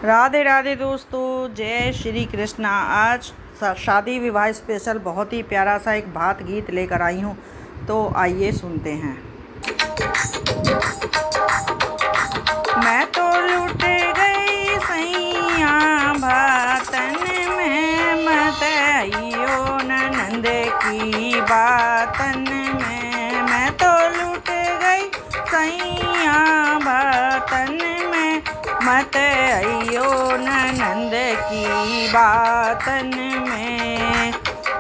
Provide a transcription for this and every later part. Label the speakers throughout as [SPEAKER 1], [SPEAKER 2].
[SPEAKER 1] राधे राधे दोस्तों, जय श्री कृष्णा। आज शादी विवाह स्पेशल बहुत ही प्यारा सा एक भात गीत लेकर आई हूँ, तो आइए सुनते हैं। मैं तो लुट गई सैया भातन में, मत आइयो ननंद की बातन में। मैं तो लुट गई सैया भातन में, मत आइयो ननंद की बातन में।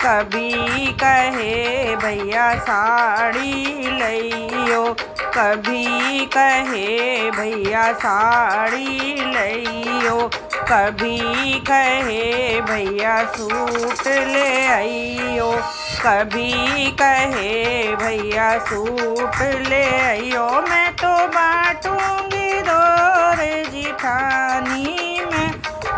[SPEAKER 1] कभी कहे भैया साड़ी लइयो, कभी कहे भैया साड़ी लइयो, कभी कहे भैया सूट ले आइयो, कभी कहे भैया सूट ले आइयो। मैं तो बांटूंगी दौर जिठानी में,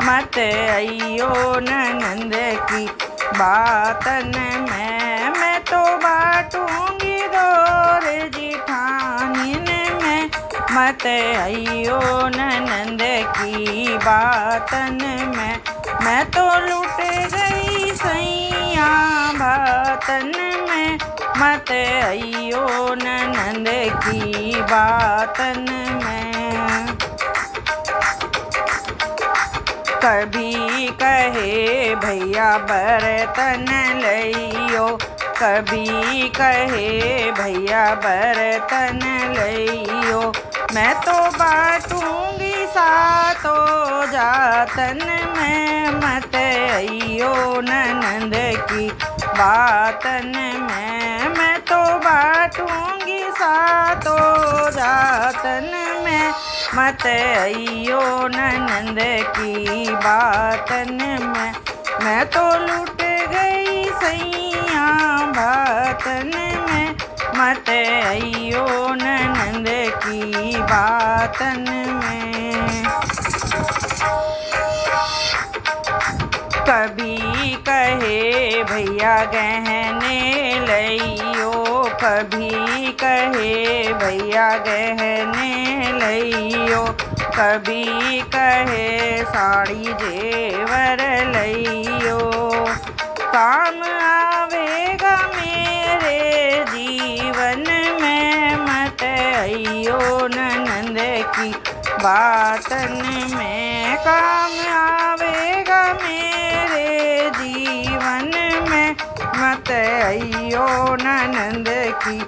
[SPEAKER 1] मत आइयो ननंद की बातन में। मैं तो बांटूंगी दौर जिठानी में, मत आइयो ननंद की बातन में। मैं तो लुट गई सैया बातन में, मत आइयो ननंद की बातन में। कभी कहे भैया बर्तन लइयो, कभी कहे भैया बर्तन लइयो। मैं तो बांटूंगी सातों जातन में, मत आइयो ननंद की बातन में। मैं तो बांटूंगी सातों जातन में, मत आइयो ननंद की बातन में। मैं तो लुट गई सैया बातन में, मत आइयो ननंद की बातन में। कभी कहे भैया गहने लइयो, कभी कहे भैया गहने लइयो, कभी कहे साड़ी जेवर लइयो। काम आवेगा मेरे जीवन में, मत आइयो ननंद की बातन में। काम आवेगा मेरे जीवन में, मत आइयो ननंद की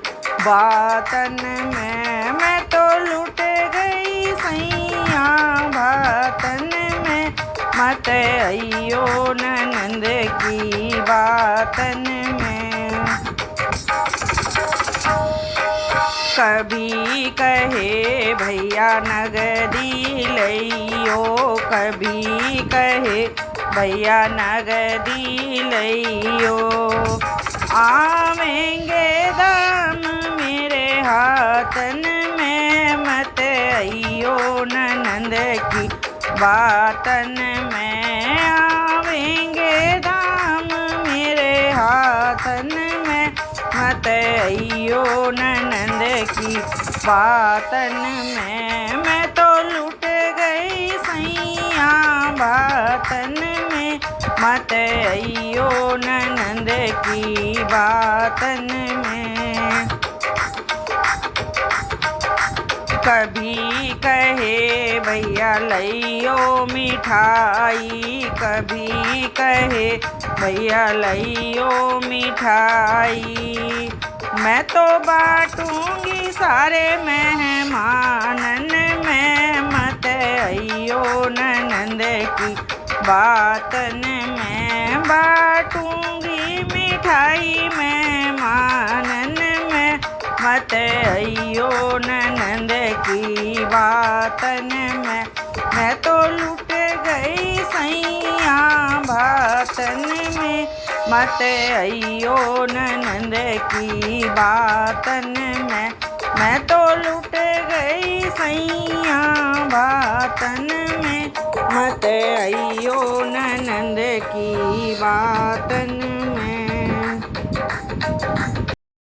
[SPEAKER 1] बातन में। मैं तो लुट गई सैया बातन में, मत आइयो ननंद की बातन में। कभी कहे भैया नगदी लइयो, कभी कहे भैया नगदी लइयो। आवेंगे दाम मेरे हाथन में, मत आइयो ननंद की बातन में। आवेंगे दाम मेरे हाथन में, मत आइयो ननंद की बातन में। मैं तो लुट गई सैया बातन में, मत आइयो ननंद की बातन में। कभी कहे भैया लइयो मिठाई, कभी कहे भैया लइयो मिठाई। मैं तो बांटूंगी सारे मेहमानन में, मत आइयो ननंद की बातन में। बांटूंगी मिठाई मेहमानन में, मत आइयो ननंद की बातन में। मैं तो लुट गई सैया बातन में, मत आइयो ननंद की बातन में। मैं तो लुट गई सैया बातन में, मत आइयो ननंद की बातन